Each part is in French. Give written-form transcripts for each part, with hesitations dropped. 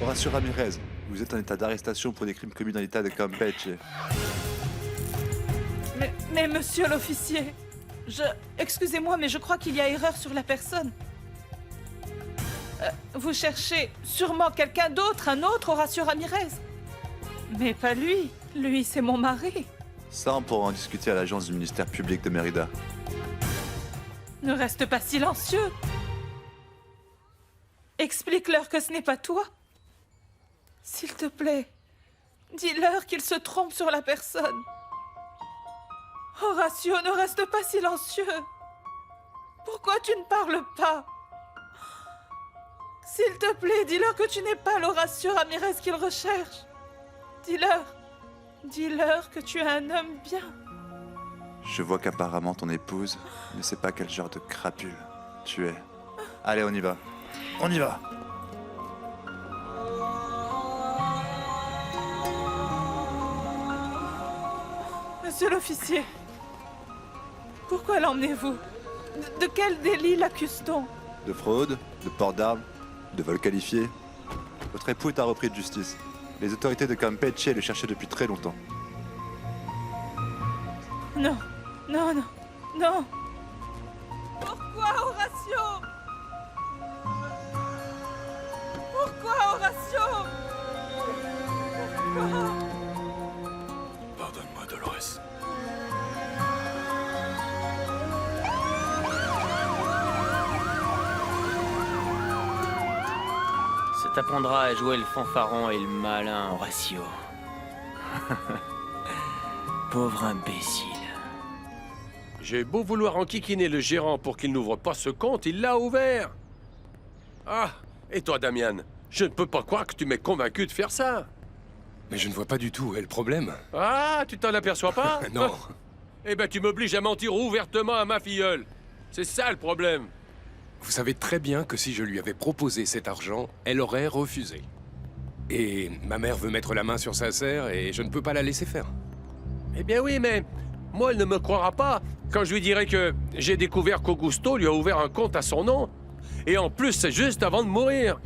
Horacio Ramirez, vous êtes en état d'arrestation pour des crimes commis dans l'état de Campeche. Mais monsieur l'officier, excusez-moi, mais je crois qu'il y a erreur sur la personne. Vous cherchez sûrement quelqu'un d'autre, un autre Horacio Ramirez. Mais pas lui. Lui, c'est mon mari. Ça, on pourra en discuter à l'agence du ministère public de Mérida. Ne reste pas silencieux. Explique-leur que ce n'est pas toi. S'il te plaît, dis-leur qu'ils se trompent sur la personne. Horacio, ne reste pas silencieux. Pourquoi tu ne parles pas? S'il te plaît, dis-leur que tu n'es pas l'Horacio Ramirez qu'ils recherchent. Dis-leur que tu es un homme bien. Je vois qu'apparemment ton épouse ne sait pas quel genre de crapule tu es. Allez, on y va. On y va. Monsieur l'officier, pourquoi l'emmenez-vous? De quel délit l'accuse-t-on? De fraude, de port d'armes, de vol qualifié. Votre époux est un repris de justice. Les autorités de Campeche le cherchaient depuis très longtemps. Non, non, non, non. Pourquoi, Horacio? Pourquoi, Horacio? Pourquoi? Pardonne-moi, Dolores. Ça t'apprendra à jouer le fanfaron et le malin, Horacio. Pauvre imbécile. J'ai beau vouloir enquiquiner le gérant pour qu'il n'ouvre pas ce compte, il l'a ouvert. Ah, et toi, Damian, je ne peux pas croire que tu m'aies convaincu de faire ça. Mais je ne vois pas du tout où est le problème. Ah, tu t'en aperçois pas? Non. Eh ben, tu m'obliges à mentir ouvertement à ma filleule. C'est ça le problème. Vous savez très bien que si je lui avais proposé cet argent, elle aurait refusé. Et ma mère veut mettre la main sur sa sœur et je ne peux pas la laisser faire. Eh bien oui, mais moi, elle ne me croira pas quand je lui dirai que j'ai découvert qu'Augusto lui a ouvert un compte à son nom. Et en plus, c'est juste avant de mourir.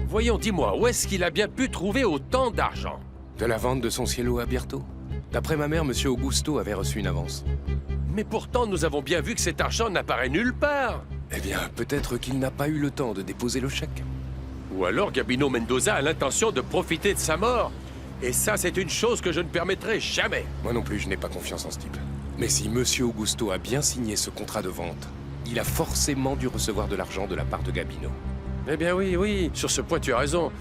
Voyons, dis-moi, où est-ce qu'il a bien pu trouver autant d'argent? De la vente de son cielo à Birto. D'après ma mère, Monsieur Augusto avait reçu une avance. Mais pourtant, nous avons bien vu que cet argent n'apparaît nulle part. Eh bien, peut-être qu'il n'a pas eu le temps de déposer le chèque. Ou alors Gabino Mendoza a l'intention de profiter de sa mort. Et ça, c'est une chose que je ne permettrai jamais. Moi non plus, je n'ai pas confiance en ce type. Mais si Monsieur Augusto a bien signé ce contrat de vente, il a forcément dû recevoir de l'argent de la part de Gabino. Eh bien oui, oui, sur ce point, tu as raison.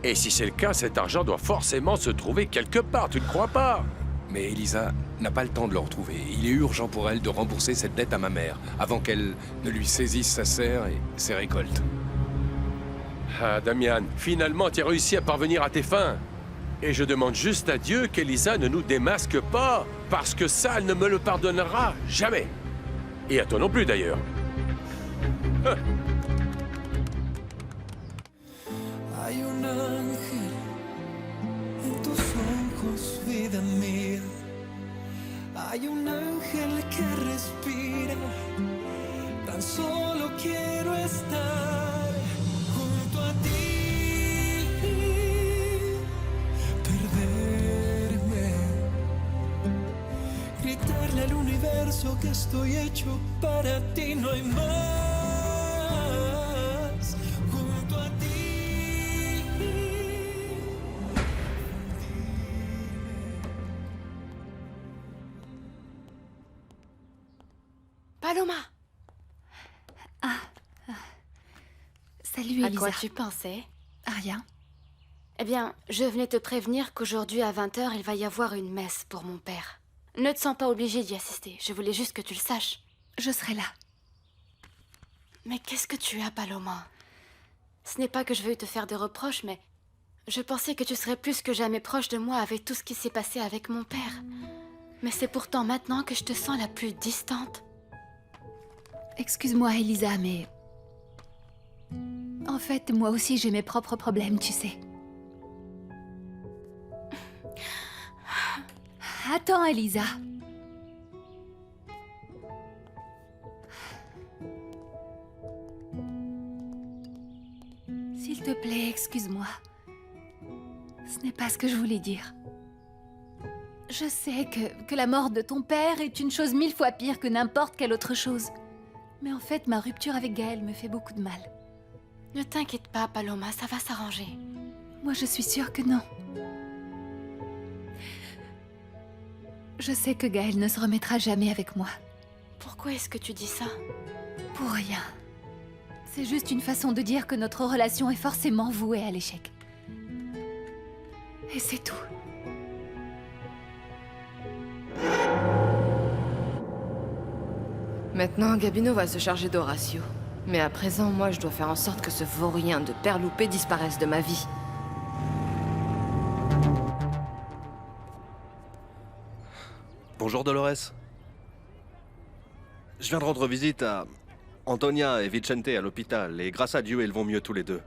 Et si c'est le cas, cet argent doit forcément se trouver quelque part, tu ne crois pas? Mais Elisa n'a pas le temps de le retrouver. Il est urgent pour elle de rembourser cette dette à ma mère, avant qu'elle ne lui saisisse sa serre et ses récoltes. Ah, Damian, finalement, tu as réussi à parvenir à tes fins. Et je demande juste à Dieu qu'Elisa ne nous démasque pas, parce que ça, elle ne me le pardonnera jamais. Et à toi non plus, d'ailleurs. Ah. Hay un ángel en tus ojos, vida mía. Hay un ángel que respira. Tan solo quiero estar junto a ti. Perderme. Gritarle al universo que estoy hecho para ti. No hay más. Junto a ti. Paloma, Salut, à Elisa. quoi tu pensais? Rien. Eh bien, je venais te prévenir qu'aujourd'hui à 20 h, il va y avoir une messe pour mon père. Ne te sens pas obligée d'y assister, je voulais juste que tu le saches. Je serai là. Mais qu'est-ce que tu as, Paloma? Ce n'est pas que je veuille te faire des reproches, mais je pensais que tu serais plus que jamais proche de moi avec tout ce qui s'est passé avec mon père. Mais c'est pourtant maintenant que je te sens la plus distante. Excuse-moi, Elisa, mais... En fait, moi aussi, j'ai mes propres problèmes, tu sais. Attends, Elisa. te plaît, excuse-moi. Ce n'est pas ce que je voulais dire. Je sais que la mort de ton père est une chose 1000 fois pire que n'importe quelle autre chose. Mais en fait, ma rupture avec Gaël me fait beaucoup de mal. Ne t'inquiète pas, Paloma, ça va s'arranger. Moi, je suis sûre que non. Je sais que Gaël ne se remettra jamais avec moi. Pourquoi est-ce que tu dis ça? Pour rien. C'est juste une façon de dire que notre relation est forcément vouée à l'échec. Et c'est tout. Maintenant, Gabino va se charger d'Horatio. Mais à présent, moi, je dois faire en sorte que ce vaurien de père loupé disparaisse de ma vie. Bonjour Dolores. Je viens de rendre visite à Antonia et Vicente à l'hôpital, et grâce à Dieu, ils vont mieux tous les deux.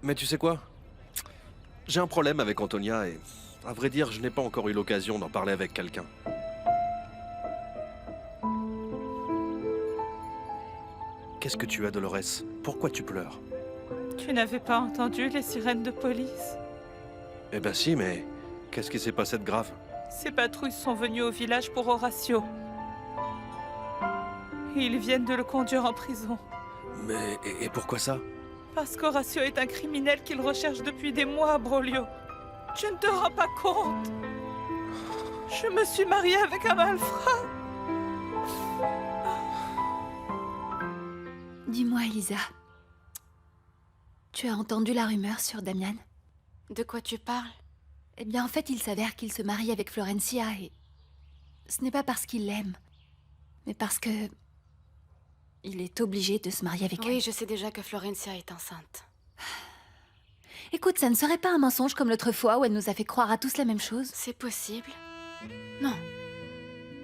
Mais tu sais quoi? J'ai un problème avec Antonia et, à vrai dire, je n'ai pas encore eu l'occasion d'en parler avec quelqu'un. Qu'est-ce que tu as, Dolores? Pourquoi tu pleures? Tu n'avais pas entendu les sirènes de police? Eh ben si, mais qu'est-ce qui s'est passé de grave? Ces patrouilles sont venues au village pour Horatio. Ils viennent de le conduire en prison. Mais et pourquoi ça? Parce qu'Horatio est un criminel qu'ils recherchent depuis des mois, Brolio. Tu ne te rends pas compte. Je me suis mariée avec un malfrat. Dis-moi, Elisa. Tu as entendu la rumeur sur Damian? De quoi tu parles? Eh bien, en fait, il s'avère qu'il se marie avec Florencia et... Ce n'est pas parce qu'il l'aime, mais parce que... Il est obligé de se marier avec elle. Oui, je sais déjà que Florencia est enceinte. Écoute, ça ne serait pas un mensonge comme l'autre fois où elle nous a fait croire à tous la même chose? C'est possible? Non.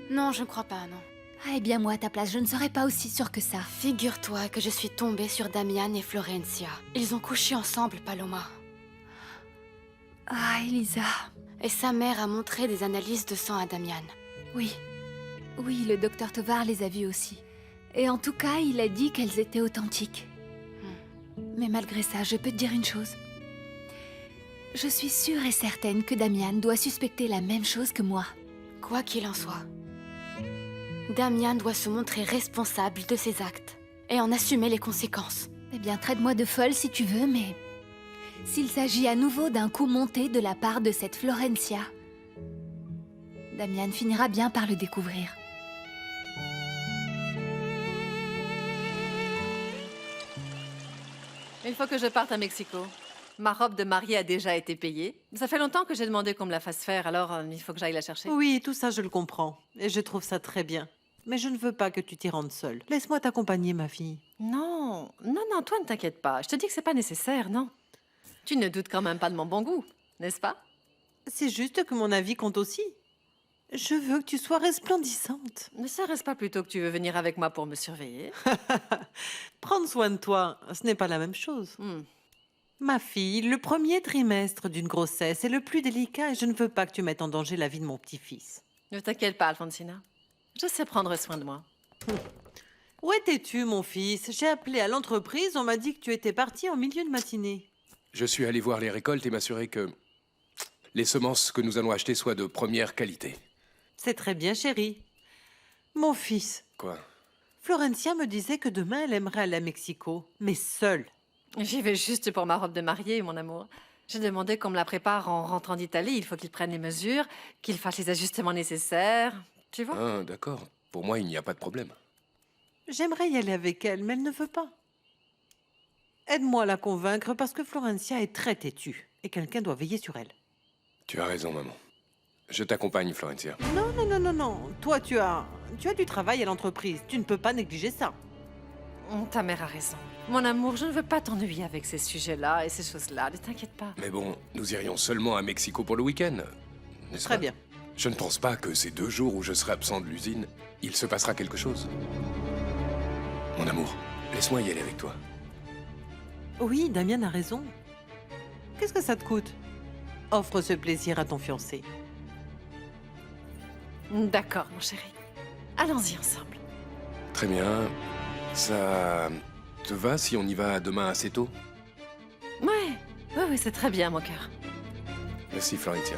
Non, je ne crois pas, non. Ah, eh bien, moi, à ta place, je ne serais pas aussi sûre que ça. Figure-toi que je suis tombée sur Damian et Florencia. Ils ont couché ensemble, Paloma. Ah, Elisa... Et sa mère a montré des analyses de sang à Damian. Oui. Oui, le docteur Tovar les a vues aussi. Et en tout cas, il a dit qu'elles étaient authentiques. Mais malgré ça, je peux te dire une chose. Je suis sûre et certaine que Damian doit suspecter la même chose que moi. Quoi qu'il en soit, Damian doit se montrer responsable de ses actes et en assumer les conséquences. Eh bien, traite-moi de folle si tu veux, mais... S'il s'agit à nouveau d'un coup monté de la part de cette Florencia, Damian finira bien par le découvrir. Il faut que je parte à Mexico. Ma robe de mariée a déjà été payée. Ça fait longtemps que j'ai demandé qu'on me la fasse faire, alors il faut que j'aille la chercher. Oui, tout ça, je le comprends. Et je trouve ça très bien. Mais je ne veux pas que tu t'y rendes seule. Laisse-moi t'accompagner, ma fille. Non, toi ne t'inquiète pas. Je te dis que c'est pas nécessaire, non. Tu ne doutes quand même pas de mon bon goût, n'est-ce pas? C'est juste que mon avis compte aussi. Je veux que tu sois resplendissante. Ne serait-ce pas plutôt que tu veux venir avec moi pour me surveiller? Prendre soin de toi, ce n'est pas la même chose. Ma fille, le premier trimestre d'une grossesse est le plus délicat et je ne veux pas que tu mettes en danger la vie de mon petit-fils. Ne t'inquiète pas, Alfonsina. Je sais prendre soin de moi. Où étais-tu, mon fils? J'ai appelé à l'entreprise, on m'a dit que tu étais parti en milieu de matinée. Je suis allé voir les récoltes et m'assurer que les semences que nous allons acheter soient de première qualité. C'est très bien, chérie. Mon fils, Quoi? Florencia me disait que demain elle aimerait aller à Mexico, mais seule. J'y vais juste pour ma robe de mariée, mon amour. J'ai demandé qu'on me la prépare en rentrant d'Italie. Il faut qu'il prenne les mesures, qu'il fasse les ajustements nécessaires. Tu vois? Ah, d'accord. Pour moi, il n'y a pas de problème. J'aimerais y aller avec elle, mais elle ne veut pas. Aide-moi à la convaincre parce que Florencia est très têtue et quelqu'un doit veiller sur elle. Tu as raison, maman. Je t'accompagne, Florencia. Non. Toi, tu as du travail à l'entreprise. Tu ne peux pas négliger ça. Ta mère a raison. Mon amour, je ne veux pas t'ennuyer avec ces sujets-là et ces choses-là. Ne t'inquiète pas. Mais bon, nous irions seulement à Mexico pour le week-end. N'est-ce Très pas? bien. Je ne pense pas que ces 2 jours où je serai absent de l'usine, il se passera quelque chose. Mon amour, laisse-moi y aller avec toi. Oui, Damien a raison. Qu'est-ce que ça te coûte? Offre ce plaisir à ton fiancé. D'accord, mon chéri. Allons-y ensemble. Très bien. Ça te va si on y va demain assez tôt? oui, c'est très bien, mon cœur. Merci, Florentia.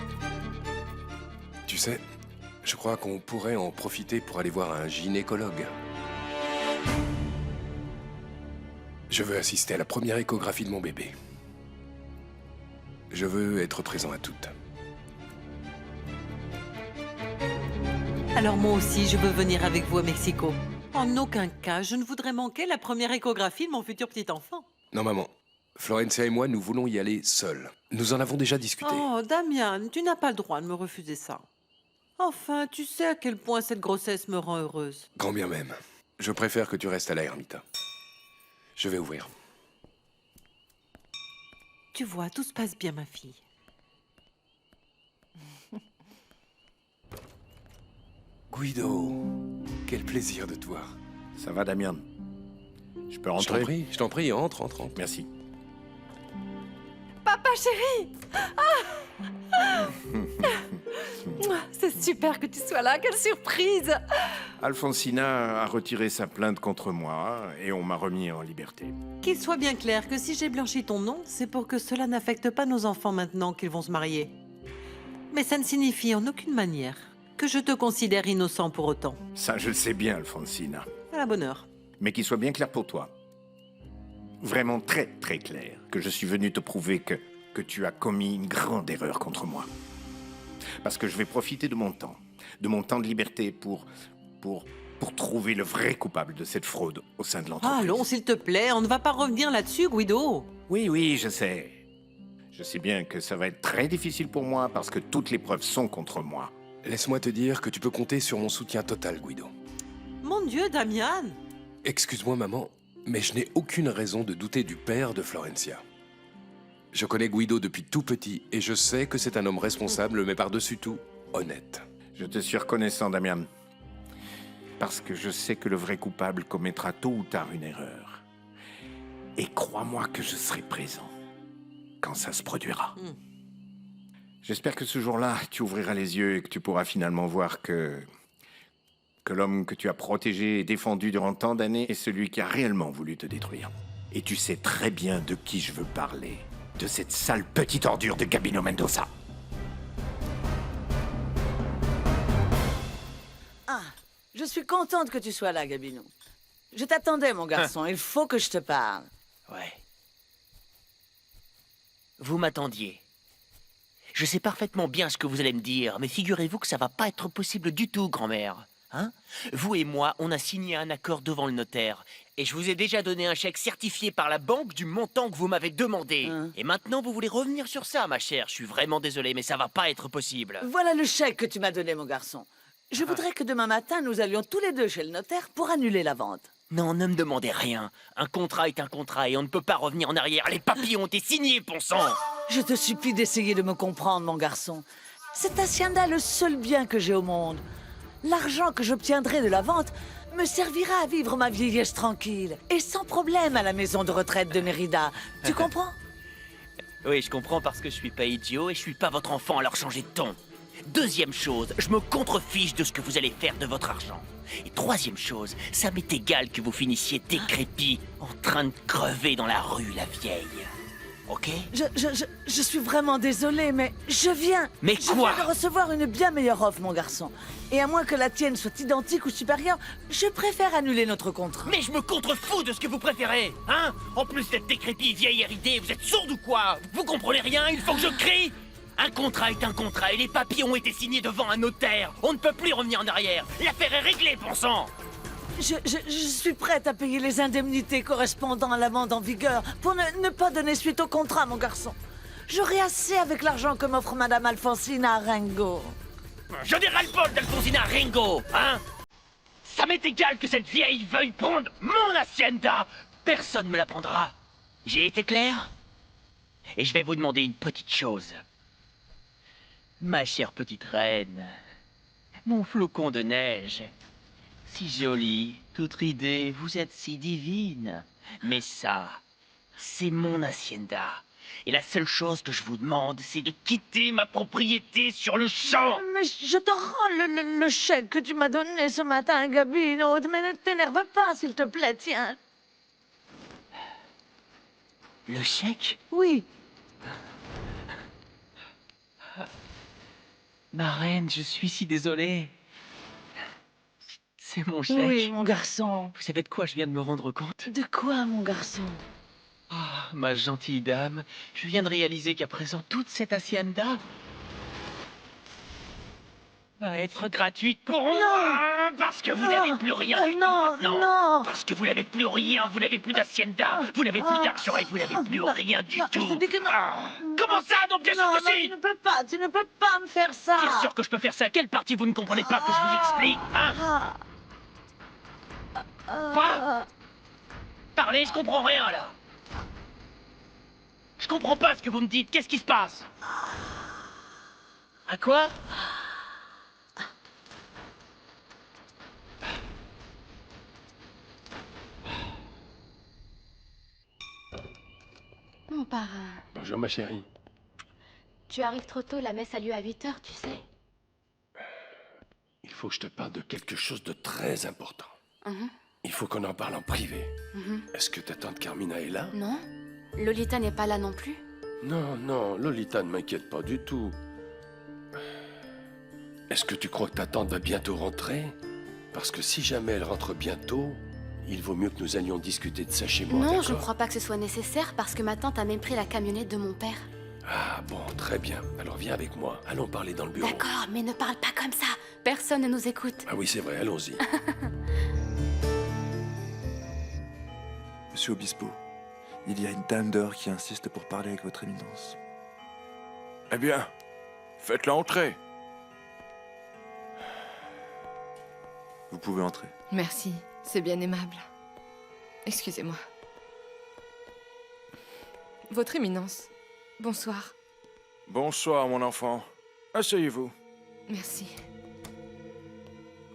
Tu sais, je crois qu'on pourrait en profiter pour aller voir un gynécologue. Je veux assister à la première échographie de mon bébé. Je veux être présent à toutes. Alors moi aussi, je veux venir avec vous à Mexico. En aucun cas, je ne voudrais manquer la première échographie de mon futur petit enfant. Non, maman. Florencia et moi, nous voulons y aller seuls. Nous en avons déjà discuté. Oh, Damian, tu n'as pas le droit de me refuser ça. Enfin, tu sais à quel point cette grossesse me rend heureuse. Quand bien même. Je préfère que tu restes à la ermita. Je vais ouvrir. Tu vois, tout se passe bien, ma fille. Guido, quel plaisir de te voir. Ça va, Damian? Je peux Je t'en prie, entre, entre, entre. Merci. Papa chéri! C'est super que tu sois là, quelle surprise! Alfonsina a retiré sa plainte contre moi et on m'a remis en liberté. Qu'il soit bien clair que si j'ai blanchi ton nom, c'est pour que cela n'affecte pas nos enfants maintenant qu'ils vont se marier. Mais ça ne signifie en aucune manière que je te considère innocent pour autant. Ça, je le sais bien, Alfonsina. À la bonne heure. Mais qu'il soit bien clair pour toi. Vraiment très, très clair. Que je suis venu te prouver que tu as commis une grande erreur contre moi. Parce que je vais profiter de mon temps de liberté pour trouver le vrai coupable de cette fraude au sein de l'entreprise. Allons, s'il te plaît, on ne va pas revenir là-dessus, Guido. Oui, je sais. Je sais bien que ça va être très difficile pour moi parce que toutes les preuves sont contre moi. Laisse-moi te dire que tu peux compter sur mon soutien total, Guido. Mon Dieu, Damian! Excuse-moi, maman, mais je n'ai aucune raison de douter du père de Florencia. Je connais Guido depuis tout petit et je sais que c'est un homme responsable, mais par-dessus tout, honnête. Je te suis reconnaissant, Damian. Parce que je sais que le vrai coupable commettra tôt ou tard une erreur. Et crois-moi que je serai présent quand ça se produira. J'espère que ce jour-là, tu ouvriras les yeux et que tu pourras finalement voir que l'homme que tu as protégé et défendu durant tant d'années est celui qui a réellement voulu te détruire. Et tu sais très bien de qui je veux parler. De cette sale petite ordure de Gabino Mendoza. Ah, je suis contente que tu sois là, Gabino. Je t'attendais, mon garçon. Il faut que je te parle. Ouais. Vous m'attendiez. Je sais parfaitement bien ce que vous allez me dire, mais figurez-vous que ça va pas être possible du tout, grand-mère. Hein? Vous et moi, on a signé un accord devant le notaire. Et je vous ai déjà donné un chèque certifié par la banque du montant que vous m'avez demandé. Et maintenant, vous voulez revenir sur ça, ma chère. Je suis vraiment désolé, mais ça va pas être possible. Voilà le chèque que tu m'as donné, mon garçon. Je voudrais que demain matin, nous allions tous les deux chez le notaire pour annuler la vente. Non, ne me demandez rien. Un contrat est un contrat et on ne peut pas revenir en arrière. Les papiers ont été signés, bon sang. Je te supplie d'essayer de me comprendre, mon garçon. Cette hacienda est le seul bien que j'ai au monde. L'argent que j'obtiendrai de la vente me servira à vivre ma vieillesse tranquille et sans problème à la maison de retraite de Mérida. Tu comprends? Oui, je comprends parce que je suis pas idiot et je suis pas votre enfant à leur changer de ton. Deuxième chose, je me contrefiche de ce que vous allez faire de votre argent. Et troisième chose, ça m'est égal que vous finissiez décrépit, en train de crever dans la rue, la vieille. Ok? Je suis vraiment désolée, mais je viens. Mais quoi? Je viens de recevoir une bien meilleure offre, mon garçon. Et à moins que la tienne soit identique ou supérieure, je préfère annuler notre contrat. Mais je me contrefous de ce que vous préférez, hein? En plus d'être décrépit, vieille héritée, vous êtes sourde ou quoi? Vous comprenez rien? Il faut que je crie? Un contrat est un contrat et les papiers ont été signés devant un notaire. On ne peut plus revenir en arrière. L'affaire est réglée, bon sang. Je suis prête à payer les indemnités correspondant à l'amende en vigueur pour ne pas donner suite au contrat, mon garçon. J'aurai assez avec l'argent que m'offre Madame Alfonsina Ringo. Je dirai le bol d'Alfonsina Ringo, hein? Ça m'est égal que cette vieille veuille prendre mon hacienda. Personne ne me la prendra. J'ai été clair? Et je vais vous demander une petite chose. Ma chère petite reine, mon flocon de neige, si jolie, toute ridée, vous êtes si divine. Mais ça, c'est mon hacienda. Et la seule chose que je vous demande, c'est de quitter ma propriété sur le champ. Mais je te rends le chèque que tu m'as donné ce matin, Gabino. Mais ne t'énerve pas, s'il te plaît, tiens. Le chèque? Oui, Ma reine, je suis si désolé. C'est mon chèque. Oui, mon garçon. Vous savez de quoi je viens de me rendre compte? De quoi, mon garçon? Ah, ma gentille dame, je viens de réaliser qu'à présent, toute cette hacienda va être gratuite pour moi, parce que vous n'avez plus rien. Non, non. Parce que vous n'avez plus rien, vous n'avez plus d'hacienda, vous n'avez plus d'argent et vous n'avez plus rien du tout. Je dis que non. Comment ça? Non, bien sûr Non, que non, si. tu ne peux pas me faire ça. Bien sûr que je peux faire ça. Quelle partie vous ne comprenez pas que je vous explique, hein? Quoi? Parlez, je comprends rien, là. Je comprends pas ce que vous me dites. Qu'est-ce qui se passe? À quoi? Mon parrain, Bonjour, ma chérie. tu arrives trop tôt, la messe a lieu à 8 heures, tu sais. Il faut que je te parle de quelque chose de très important. Mhm, Il faut qu'on en parle en privé. mhm. Est-ce que ta tante Carmina est là? Non? Lolita n'est pas là non plus? Non, non, Lolita ne m'inquiète pas du tout. Est-ce que tu crois que ta tante va bientôt rentrer? Parce que si jamais elle rentre bientôt, il vaut mieux que nous allions discuter de ça chez moi, Non, d'accord? je ne crois pas que ce soit nécessaire parce que ma tante a même pris la camionnette de mon père. Ah bon, très bien. Alors viens avec moi. Allons parler dans le bureau. D'accord, mais ne parle pas comme ça. Personne ne nous écoute. Ah oui, c'est vrai, allons-y. Monsieur Obispo, il y a une dame d'heure qui insiste pour parler avec votre éminence. Eh bien, faites-la entrer. Vous pouvez entrer. Merci, c'est bien aimable. Excusez-moi. Votre Éminence, bonsoir. Bonsoir, mon enfant. Asseyez-vous. Merci.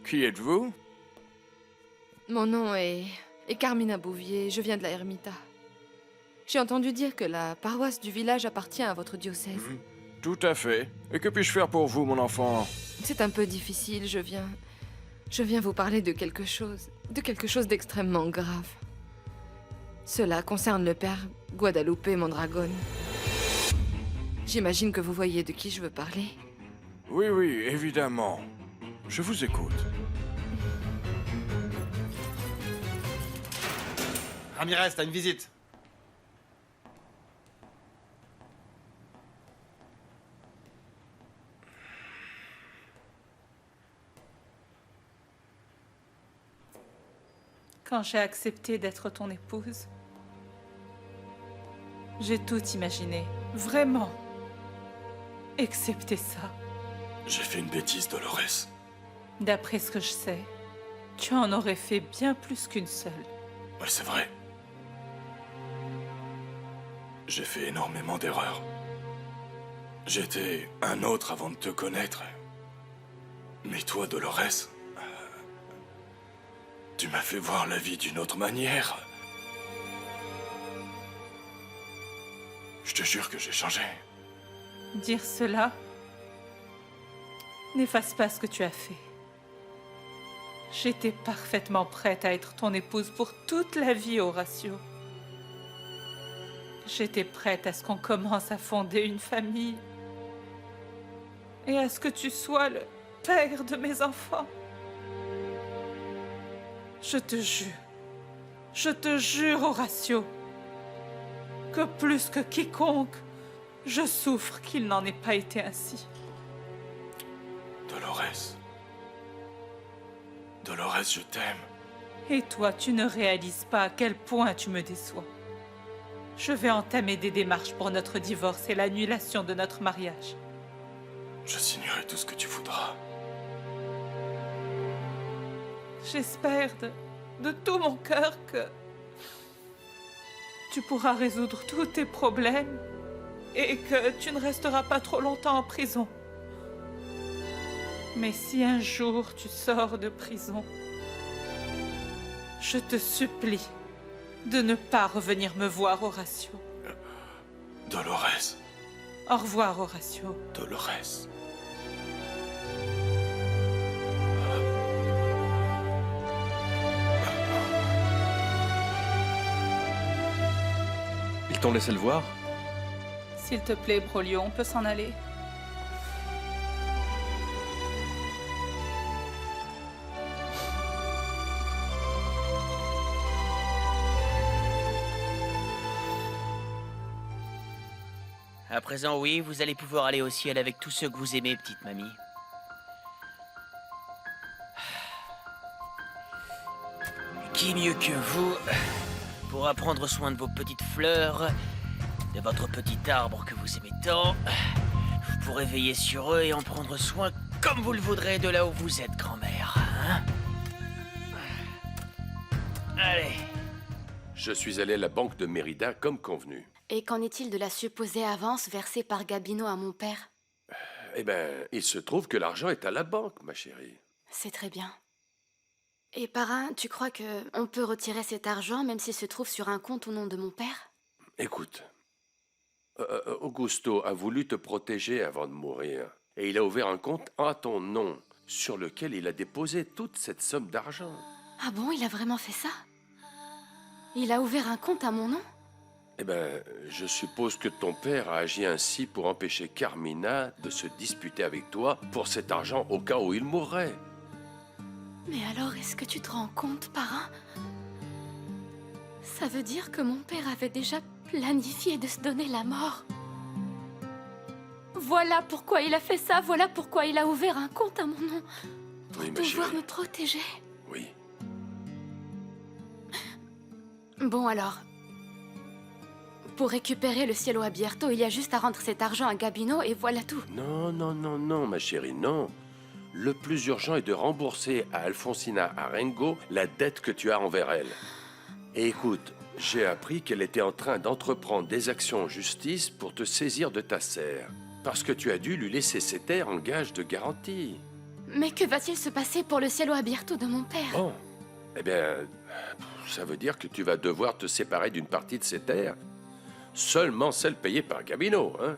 Qui êtes-vous? Mon nom est Carmina Bouvier, je viens de la Ermita. J'ai entendu dire que la paroisse du village appartient à votre diocèse. Tout à fait. Et que puis-je faire pour vous, mon enfant? C'est un peu difficile, je viens vous parler de quelque chose d'extrêmement grave. Cela concerne le père Guadalupe Mondragón. J'imagine que vous voyez de qui je veux parler. Oui, oui, évidemment. Je vous écoute. Ramirez, t'as une visite. Quand j'ai accepté d'être ton épouse, j'ai tout imaginé, vraiment, excepté ça. J'ai fait une bêtise, Dolores. D'après ce que je sais, tu en aurais fait bien plus qu'une seule. Oui, c'est vrai. J'ai fait énormément d'erreurs. J'étais un autre avant de te connaître. Mais toi, Dolores, tu m'as fait voir la vie d'une autre manière. Je te jure que j'ai changé. Dire cela n'efface pas ce que tu as fait. J'étais parfaitement prête à être ton épouse pour toute la vie, Horatio. J'étais prête à ce qu'on commence à fonder une famille et à ce que tu sois le père de mes enfants. Je te jure, Horatio, que plus que quiconque, je souffre qu'il n'en ait pas été ainsi. Dolores. Dolores, je t'aime. Et toi, tu ne réalises pas à quel point tu me déçois. Je vais entamer des démarches pour notre divorce et l'annulation de notre mariage. Je signerai tout ce que tu voudras. J'espère de tout mon cœur que tu pourras résoudre tous tes problèmes et que tu ne resteras pas trop longtemps en prison. Mais si un jour tu sors de prison, je te supplie de ne pas revenir me voir, Horatio. Dolores. Au revoir, Horatio. Dolores. Ils t'ont laissé le voir? S'il te plaît, Brolio, on peut s'en aller. À présent, oui, vous allez pouvoir aller au ciel avec tous ceux que vous aimez, petite mamie. Qui mieux que vous pourra prendre soin de vos petites fleurs, de votre petit arbre que vous aimez tant. Vous pourrez veiller sur eux et en prendre soin comme vous le voudrez de là où vous êtes, grand-mère. Hein? Allez. Je suis allé à la banque de Mérida comme convenu. Et qu'en est-il de la supposée avance versée par Gabino à mon père? Eh ben, il se trouve que l'argent est à la banque, ma chérie. C'est très bien. Et parrain, tu crois que on peut retirer cet argent même s'il se trouve sur un compte au nom de mon père? Écoute, Augusto a voulu te protéger avant de mourir. Et il a ouvert un compte à ton nom, sur lequel il a déposé toute cette somme d'argent. Ah bon, il a vraiment fait ça? Il a ouvert un compte à mon nom? Eh ben, je suppose que ton père a agi ainsi pour empêcher Carmina de se disputer avec toi pour cet argent au cas où il mourrait. Mais alors, est-ce que tu te rends compte, parrain? Ça veut dire que mon père avait déjà planifié de se donner la mort. Voilà pourquoi il a fait ça, voilà pourquoi il a ouvert un compte à mon nom. Pour Oui, ma pouvoir chérie. me protéger. Oui. Bon alors... Pour récupérer le cielo abierto, il y a juste à rendre cet argent à Gabino et voilà tout. Non, non, non, non, ma chérie, non. Le plus urgent est de rembourser à Alfonsina Arengo la dette que tu as envers elle. Et écoute, j'ai appris qu'elle était en train d'entreprendre des actions en justice pour te saisir de ta serre. Parce que tu as dû lui laisser ses terres en gage de garantie. Mais que va-t-il se passer pour le cielo abierto de mon père? Bon, eh bien, ça veut dire que tu vas devoir te séparer d'une partie de ses terres. Seulement celle payée par Gabino, hein?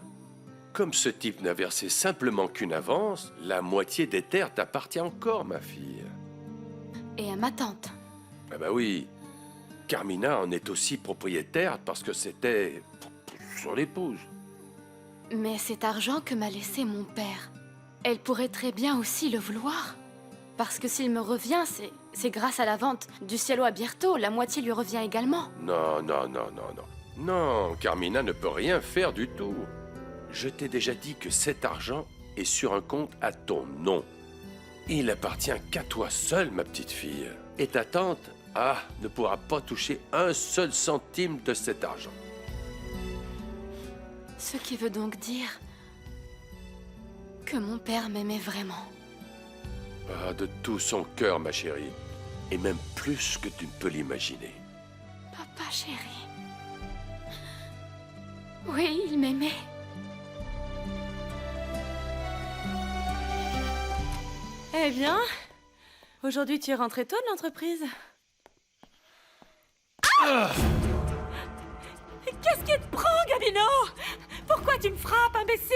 Comme ce type n'a versé simplement qu'une avance, la moitié des terres t'appartient encore, ma fille. Et à ma tante. Ah bah oui, Carmina en est aussi propriétaire parce que c'était son épouse. Mais cet argent que m'a laissé mon père, elle pourrait très bien aussi le vouloir. Parce que s'il me revient, c'est grâce à la vente du cielo abierto, la moitié lui revient également. Non, non, non, non, non. Non, Carmina ne peut rien faire du tout. Je t'ai déjà dit que cet argent est sur un compte à ton nom. Il appartient qu'à toi seule, ma petite fille. Et ta tante, ne pourra pas toucher un seul centime de cet argent. Ce qui veut donc dire que mon père m'aimait vraiment. Ah, de tout son cœur, ma chérie. Et même plus que tu ne peux l'imaginer. Papa chéri. Oui, il m'aimait. Eh bien, aujourd'hui tu es rentré tôt de l'entreprise. Qu'est-ce qui te prend, Gabino? Pourquoi tu me frappes, imbécile?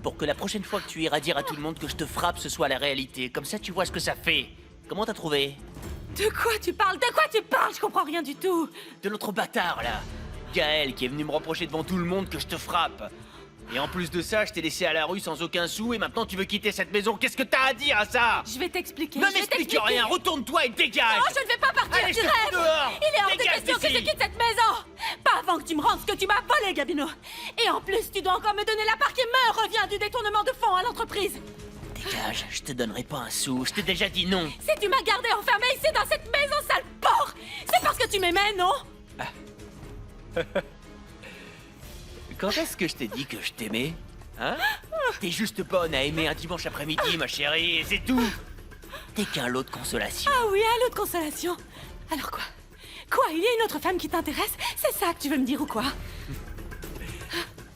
Pour que la prochaine fois que tu iras dire à tout le monde que je te frappe, ce soit la réalité. Comme ça, tu vois ce que ça fait. Comment t'as trouvé? De quoi tu parles? De quoi tu parles? Je comprends rien du tout. De l'autre bâtard, là. Gaël, qui est venu me reprocher devant tout le monde que je te frappe. Et en plus de ça, je t'ai laissé à la rue sans aucun sou et maintenant tu veux quitter cette maison. Qu'est-ce que t'as à dire à ça? Je vais t'expliquer. Ne m'explique rien, retourne-toi et dégage. Non, je ne vais pas partir, Allez, tu je te fous rêves. dehors. Il est hors de Dégage question que je d'ici. quitte cette maison. Pas avant que tu me rendes ce que tu m'as volé, Gabino. Et en plus, tu dois encore me donner la part qui me revient du détournement de fonds à l'entreprise. Dégage, je te donnerai pas un sou, je t'ai déjà dit non. Si tu m'as gardé enfermé ici dans cette maison, sale porc, c'est parce que tu m'aimais, non? Quand est-ce que je t'ai dit que je t'aimais? Hein? T'es juste bonne à aimer un dimanche après-midi, ma chérie, et c'est tout. T'es qu'un lot de consolation. Ah oui, un lot de consolation. Alors quoi? Quoi, il y a une autre femme qui t'intéresse? C'est ça que tu veux me dire ou quoi?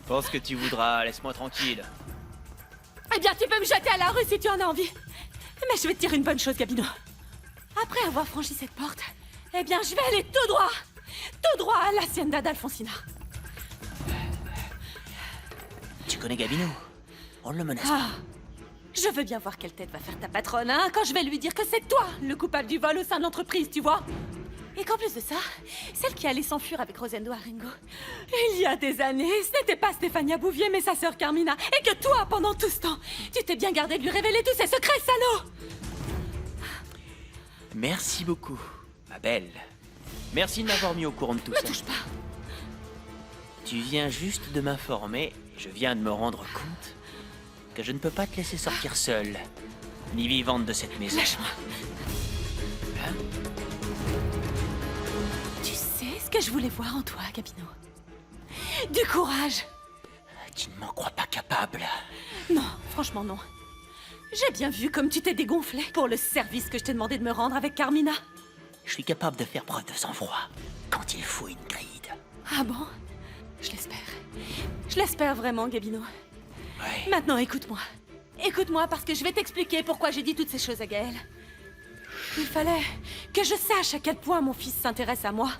Pense ce que tu voudras, laisse-moi tranquille. Eh bien, tu peux me jeter à la rue si tu en as envie. Mais je vais te dire une bonne chose, Gabino. Après avoir franchi cette porte, eh bien, je vais aller tout droit à l'hacienda d'Alfonsina. Tu connais Gabino? On ne le menace pas. Je veux bien voir quelle tête va faire ta patronne, hein, quand je vais lui dire que c'est toi le coupable du vol au sein de l'entreprise, tu vois? Et qu'en plus de ça, celle qui allait s'enfuir avec Rosendo Arengo, il y a des années, ce n'était pas Stéphania Bouvier, mais sa sœur Carmina. Et que toi, pendant tout ce temps, tu t'es bien gardé de lui révéler tous ses secrets, salaud! Merci beaucoup, ma belle. Merci de m'avoir mis au courant de tout ça. Me touche pas. Tu viens juste de m'informer, et je viens de me rendre compte que je ne peux pas te laisser sortir seule, ni vivante de cette maison. Lâche-moi. Hein? Tu sais ce que je voulais voir en toi, Gabino? Du courage. Tu ne m'en crois pas capable. Non, franchement non. J'ai bien vu comme tu t'es dégonflé pour le service que je t'ai demandé de me rendre avec Carmina. Je suis capable de faire preuve de sang-froid quand il faut une gride. Ah bon? Je l'espère. Je l'espère vraiment, Gabino. Ouais. Maintenant, écoute-moi. Écoute-moi parce que je vais t'expliquer pourquoi j'ai dit toutes ces choses à Gaël. Il fallait que je sache à quel point mon fils s'intéresse à moi.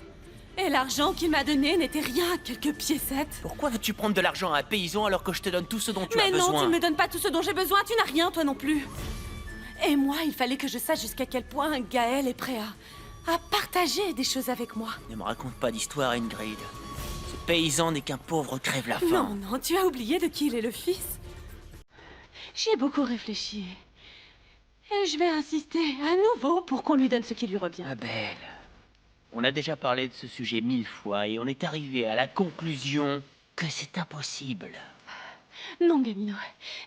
Et l'argent qu'il m'a donné n'était rien, quelques piécettes. Pourquoi veux-tu prendre de l'argent à un paysan alors que je te donne tout ce dont tu as Mais besoin? non, tu ne me donnes pas tout ce dont j'ai besoin, tu n'as rien, toi non plus. Et moi, il fallait que je sache jusqu'à quel point Gaël est prêt à partager des choses avec moi. Ne me raconte pas d'histoire, Ingrid. Ce paysan n'est qu'un pauvre crève-la-faim. Non, non, tu as oublié de qui il est le fils. J'y ai beaucoup réfléchi. Et je vais insister à nouveau pour qu'on lui donne ce qui lui revient. Ma belle, on a déjà parlé de ce sujet 1000 fois et on est arrivé à la conclusion que c'est impossible. Non, Gamino.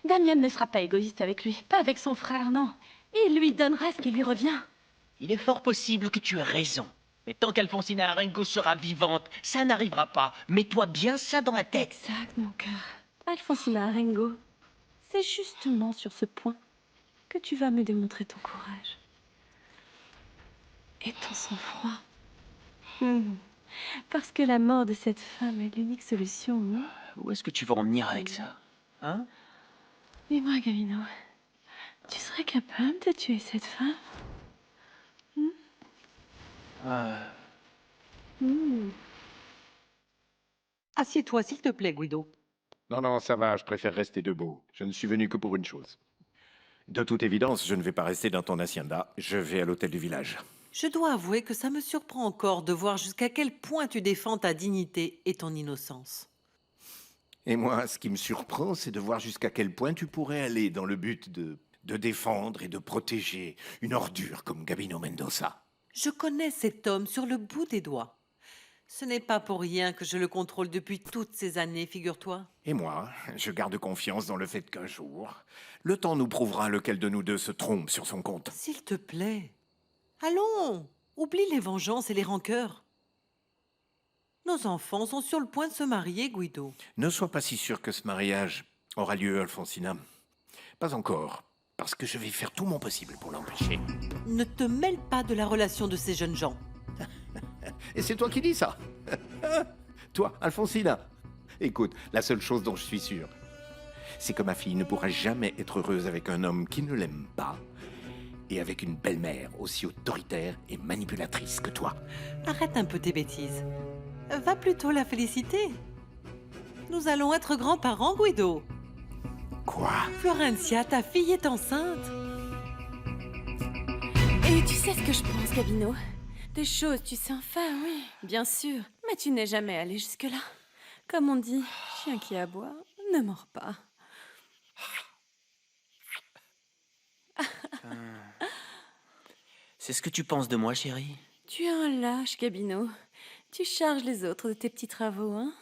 Damien ne sera pas égoïste avec lui. Pas avec son frère, non. Il lui donnera ce qui lui revient. Il est fort possible que tu aies raison. Mais tant qu'Alfonsina Arengo sera vivante, ça n'arrivera pas. Mets-toi bien ça dans la tête. Exact, mon cœur. Alfonsina Arengo, c'est justement sur ce point que tu vas me démontrer ton courage. Et ton sang-froid. Parce que la mort de cette femme est l'unique solution, non? Où est-ce que tu vas en venir avec ça? Hein? Dis-moi, Gavino, tu serais capable de tuer cette femme? Assieds-toi, s'il te plaît, Guido. Non, non, ça va, je préfère rester debout. Je ne suis venu que pour une chose. De toute évidence, je ne vais pas rester dans ton hacienda, je vais à l'hôtel du village. Je dois avouer que ça me surprend encore de voir jusqu'à quel point tu défends ta dignité et ton innocence. Et moi, ce qui me surprend, c'est de voir jusqu'à quel point tu pourrais aller dans le but de défendre et de protéger une ordure comme Gabino Mendoza. Je connais cet homme sur le bout des doigts. Ce n'est pas pour rien que je le contrôle depuis toutes ces années, figure-toi. Et moi, je garde confiance dans le fait qu'un jour, le temps nous prouvera lequel de nous deux se trompe sur son compte. S'il te plaît. Allons, oublie les vengeances et les rancœurs. Nos enfants sont sur le point de se marier, Guido. Ne sois pas si sûr que ce mariage aura lieu, Alfonsina. Pas encore, parce que je vais faire tout mon possible pour l'empêcher. Ne te mêle pas de la relation de ces jeunes gens. Et c'est toi qui dis ça. Toi, Alfonsina. Écoute, la seule chose dont je suis sûr, c'est que ma fille ne pourra jamais être heureuse avec un homme qui ne l'aime pas et avec une belle-mère aussi autoritaire et manipulatrice que toi. Arrête un peu tes bêtises. Va plutôt la féliciter. Nous allons être grands-parents, Guido. Quoi? Florencia, ta fille est enceinte. Et tu sais ce que je pense, Gabino? Des choses, tu sais enfin, oui, bien sûr. Mais tu n'es jamais allé jusque-là. Comme on dit, chien qui aboie ne mord pas. C'est ce que tu penses de moi, chérie? Tu es un lâche, Gabino. Tu charges les autres de tes petits travaux, hein?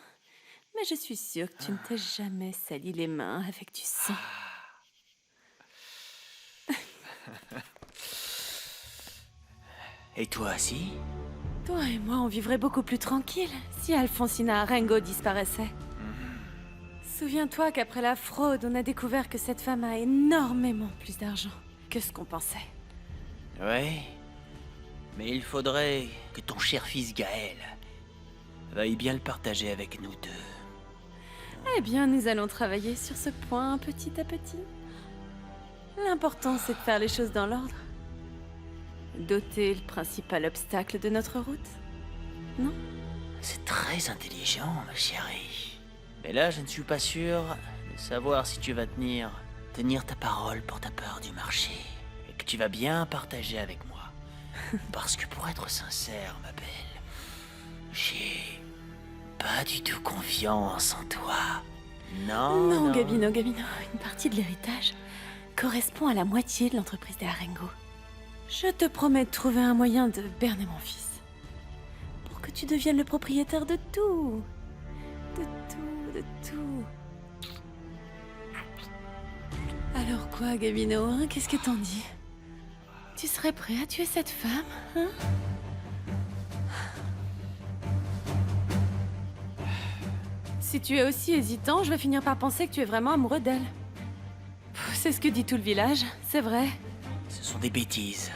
Mais je suis sûre que tu ne t'es jamais sali les mains avec du sang. Et toi, si? Toi et moi, on vivrait beaucoup plus tranquille si Alfonsina Arengo disparaissait. Souviens-toi qu'après la fraude, on a découvert que cette femme a énormément plus d'argent que ce qu'on pensait. Ouais. Mais il faudrait que ton cher fils Gaël veuille bien le partager avec nous deux. Eh bien, nous allons travailler sur ce point petit à petit. L'important, c'est de faire les choses dans l'ordre. D'ôter le principal obstacle de notre route, non? C'est très intelligent, ma chérie. Mais là, je ne suis pas sûr de savoir si tu vas tenir ta parole pour ta part du marché. Et que tu vas bien partager avec moi. Parce que pour être sincère, ma belle, j'ai pas du tout confiance en toi. Non, Non, Gabino, une partie de l'héritage correspond à la moitié de l'entreprise des Arengo. Je te promets de trouver un moyen de berner mon fils. Pour que tu deviennes le propriétaire de tout. De tout. Alors quoi, Gabino, hein? Qu'est-ce que t'en dis? Tu serais prêt à tuer cette femme, hein? Si tu es aussi hésitant, je vais finir par penser que tu es vraiment amoureux d'elle. C'est ce que dit tout le village, c'est vrai. Ce sont des bêtises.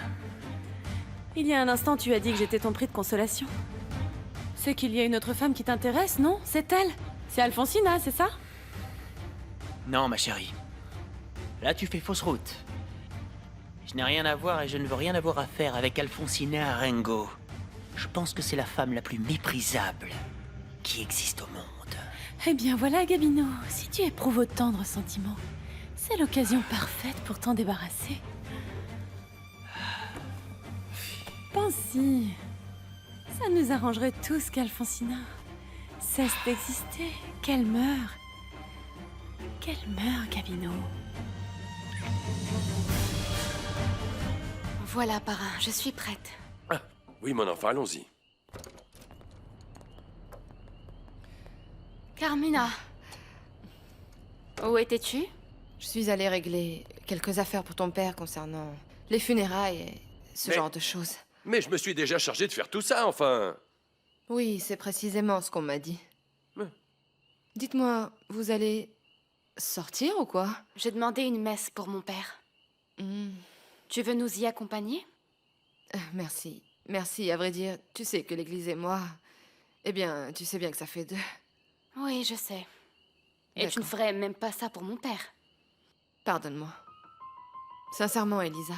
Il y a un instant, tu as dit que j'étais ton prix de consolation. C'est qu'il y a une autre femme qui t'intéresse, non? C'est elle. C'est Alfonsina, c'est ça? Non, ma chérie. Là, tu fais fausse route. Je n'ai rien à voir et je ne veux rien avoir à faire avec Alfonsina Arengo. Je pense que c'est la femme la plus méprisable qui existe au monde. Eh bien voilà, Gabino, si tu éprouves autant de ressentiments, c'est l'occasion parfaite pour t'en débarrasser. Pense-y. Ça nous arrangerait tous qu'Alfonsina cesse d'exister, qu'elle meure. Qu'elle meure, Gabino. Voilà, parrain, je suis prête. Ah, oui, mon enfant, allons-y. Carmina. Où étais-tu? Je suis allée régler quelques affaires pour ton père concernant les funérailles et ce genre de choses. Mais je me suis déjà chargé de faire tout ça, enfin. Oui, c'est précisément ce qu'on m'a dit. Dites-moi, vous allez sortir ou quoi? J'ai demandé une messe pour mon père. Tu veux nous y accompagner? Merci. Merci, à vrai dire, tu sais que l'église et moi... Eh bien, tu sais bien que ça fait deux. Oui, je sais. Et tu ne ferais même pas ça pour mon père. Pardonne-moi. Sincèrement, Elisa,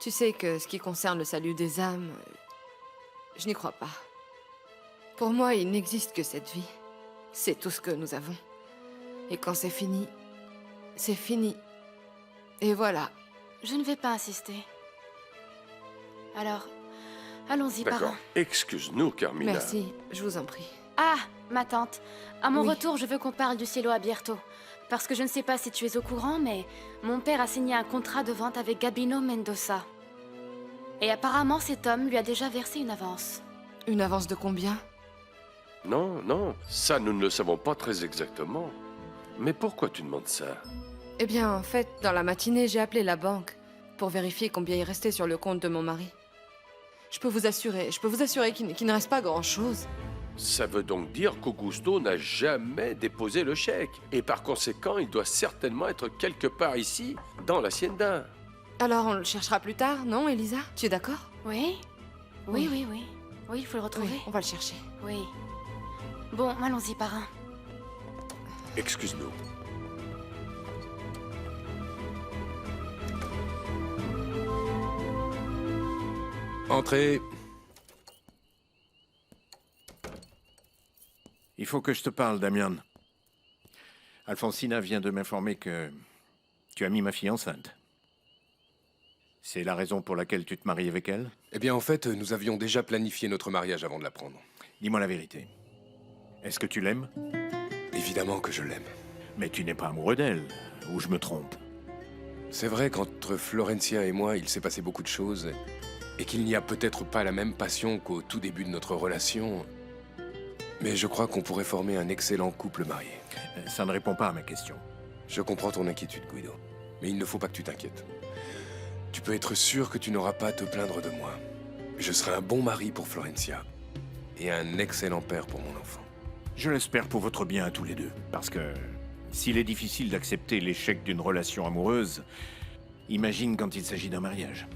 tu sais que ce qui concerne le salut des âmes, je n'y crois pas. Pour moi, il n'existe que cette vie. C'est tout ce que nous avons. Et quand c'est fini, c'est fini. Et voilà. Je ne vais pas insister. Alors, allons-y, parrain. D'accord. Excuse-nous, Carmina. Merci, je vous en prie. Ah, ma tante. À mon retour, je veux qu'on parle du cielo abierto. Parce que je ne sais pas si tu es au courant, mais mon père a signé un contrat de vente avec Gabino Mendoza. Et apparemment, cet homme lui a déjà versé une avance. Une avance de combien? Non, non, ça nous ne le savons pas très exactement. Mais pourquoi tu demandes ça? Eh bien, en fait, dans la matinée, j'ai appelé la banque pour vérifier combien il restait sur le compte de mon mari. Je peux vous assurer qu'il ne reste pas grand-chose. Ça veut donc dire qu'Augusto n'a jamais déposé le chèque. Et par conséquent, il doit certainement être quelque part ici, dans l'hacienda. Alors, on le cherchera plus tard, non, Elisa? Tu es d'accord? Oui. Oui, oui, oui. Oui, il faut le retrouver. Oui, on va le chercher. Oui. Bon, allons-y, parrain. Excuse-nous. Entrez. Il faut que je te parle, Damian. Alfonsina vient de m'informer que tu as mis ma fille enceinte. C'est la raison pour laquelle tu te maries avec elle? Eh bien, en fait, nous avions déjà planifié notre mariage avant de l'apprendre. Dis-moi la vérité. Est-ce que tu l'aimes? Évidemment que je l'aime. Mais tu n'es pas amoureux d'elle, ou je me trompe? C'est vrai qu'entre Florencia et moi, il s'est passé beaucoup de choses, et qu'il n'y a peut-être pas la même passion qu'au tout début de notre relation. Mais je crois qu'on pourrait former un excellent couple marié. Ça ne répond pas à ma question. Je comprends ton inquiétude, Guido. Mais il ne faut pas que tu t'inquiètes. Tu peux être sûr que tu n'auras pas à te plaindre de moi. Je serai un bon mari pour Florencia. Et un excellent père pour mon enfant. Je l'espère pour votre bien à tous les deux. Parce que s'il est difficile d'accepter l'échec d'une relation amoureuse, imagine quand il s'agit d'un mariage.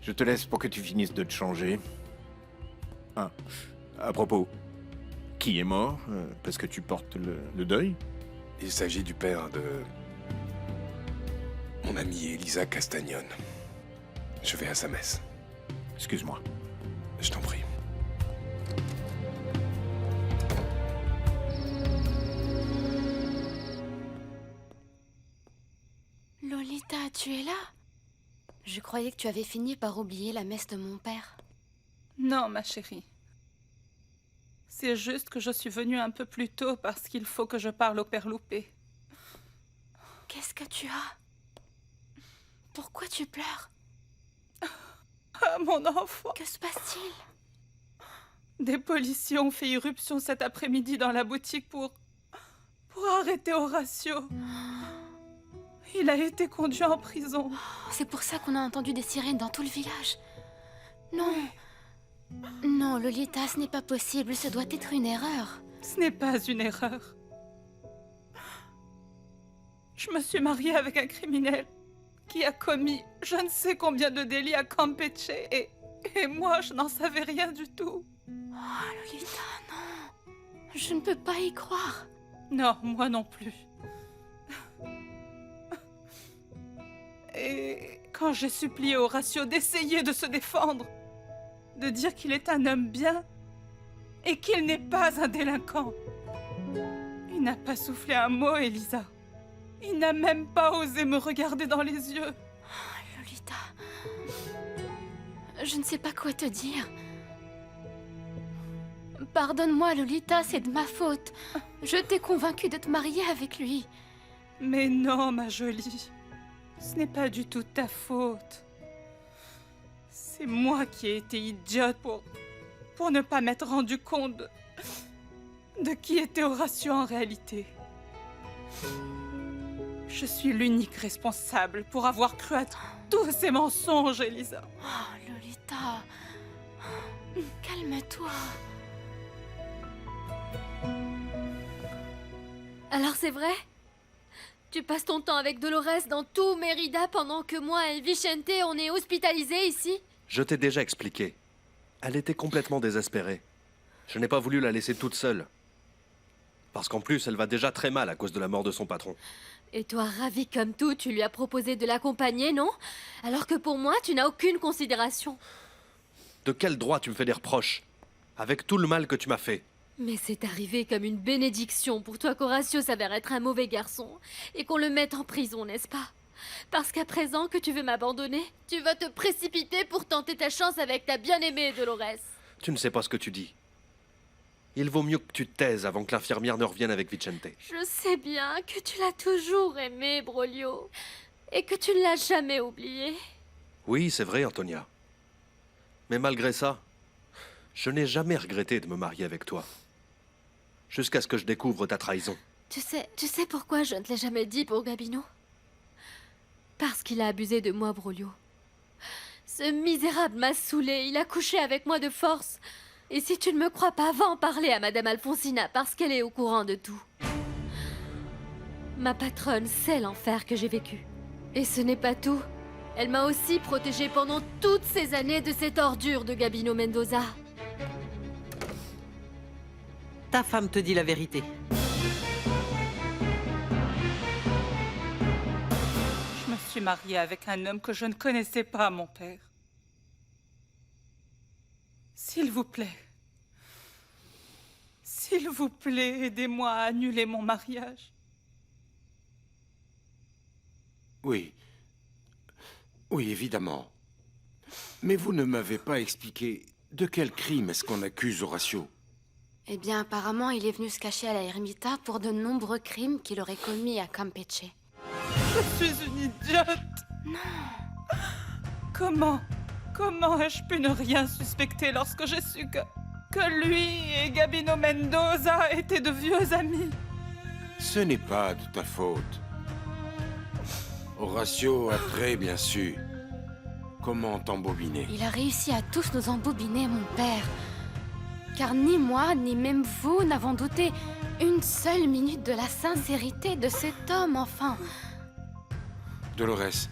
Je te laisse pour que tu finisses de te changer. Ah, à propos, qui est mort parce que tu portes le deuil? Il s'agit du père de mon amie Elisa Castagnone. Je vais à sa messe. Excuse-moi. Je t'en prie. Lolita, tu es là? Je croyais que tu avais fini par oublier la messe de mon père. Non, ma chérie. C'est juste que je suis venue un peu plus tôt parce qu'il faut que je parle au père Loupé. Qu'est-ce que tu as? Pourquoi tu pleures? Ah, mon enfant! Que se passe-t-il? Des policiers ont fait irruption cet après-midi dans la boutique pour arrêter Horatio. Il a été conduit en prison. C'est pour ça qu'on a entendu des sirènes dans tout le village. Non. Non, Lolita, ce n'est pas possible. Ce doit être une erreur. Ce n'est pas une erreur. Je me suis mariée avec un criminel qui a commis je ne sais combien de délits à Campeche et moi, je n'en savais rien du tout. Oh, Lolita, non. Je ne peux pas y croire. Non, moi non plus. Et quand j'ai supplié Horatio d'essayer de se défendre, de dire qu'il est un homme bien et qu'il n'est pas un délinquant, il n'a pas soufflé un mot, Elisa. Il n'a même pas osé me regarder dans les yeux. Oh, Lolita, je ne sais pas quoi te dire. Pardonne-moi, Lolita, c'est de ma faute. Je t'ai convaincue de te marier avec lui. Mais non, ma jolie. Ce n'est pas du tout ta faute. C'est moi qui ai été idiote pour ne pas m'être rendu compte de qui était Horatio en réalité. Je suis l'unique responsable pour avoir cru à tous ces mensonges, Elisa. Oh, Lolita. Calme-toi. Alors c'est vrai? Tu passes ton temps avec Dolores dans tout Mérida pendant que moi et Vicente, on est hospitalisés ici? Je t'ai déjà expliqué. Elle était complètement désespérée. Je n'ai pas voulu la laisser toute seule. Parce qu'en plus, elle va déjà très mal à cause de la mort de son patron. Et toi, ravi comme tout, tu lui as proposé de l'accompagner, non? Alors que pour moi, tu n'as aucune considération. De quel droit tu me fais des reproches? Avec tout le mal que tu m'as fait. Mais c'est arrivé comme une bénédiction pour toi qu'Horatio s'avère être un mauvais garçon et qu'on le mette en prison, n'est-ce pas? Parce qu'à présent que tu veux m'abandonner, tu vas te précipiter pour tenter ta chance avec ta bien-aimée Dolores. Tu ne sais pas ce que tu dis. Il vaut mieux que tu te taises avant que l'infirmière ne revienne avec Vicente. Je sais bien que tu l'as toujours aimé, Broglio, et que tu ne l'as jamais oublié. Oui, c'est vrai, Antonia. Mais malgré ça, je n'ai jamais regretté de me marier avec toi. Jusqu'à ce que je découvre ta trahison. Tu sais pourquoi je ne te l'ai jamais dit pour Gabino? Parce qu'il a abusé de moi, Broglio. Ce misérable m'a saoulé, il a couché avec moi de force. Et si tu ne me crois pas, va en parler à Madame Alfonsina, parce qu'elle est au courant de tout. Ma patronne sait l'enfer que j'ai vécu. Et ce n'est pas tout. Elle m'a aussi protégée pendant toutes ces années de cette ordure de Gabino Mendoza. Ta femme te dit la vérité. Je me suis mariée avec un homme que je ne connaissais pas, mon père. S'il vous plaît, aidez-moi à annuler mon mariage. Oui. Oui, évidemment. Mais vous ne m'avez pas expliqué de quel crime est-ce qu'on accuse Horatio. Eh bien, apparemment, il est venu se cacher à la Ermita pour de nombreux crimes qu'il aurait commis à Campeche. Je suis une idiote. Non. Comment ai-je pu ne rien suspecter lorsque j'ai su que lui et Gabino Mendoza étaient de vieux amis? Ce n'est pas de ta faute. Horatio a très bien su comment t'embobiner. Il a réussi à tous nous embobiner, mon père. Car ni moi, ni même vous n'avons douté une seule minute de la sincérité de cet homme, enfin. Dolores,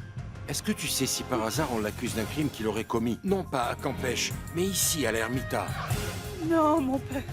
est-ce que tu sais si par hasard on l'accuse d'un crime qu'il aurait commis, non pas à Campeche, mais ici à l'Ermita? Non, mon père.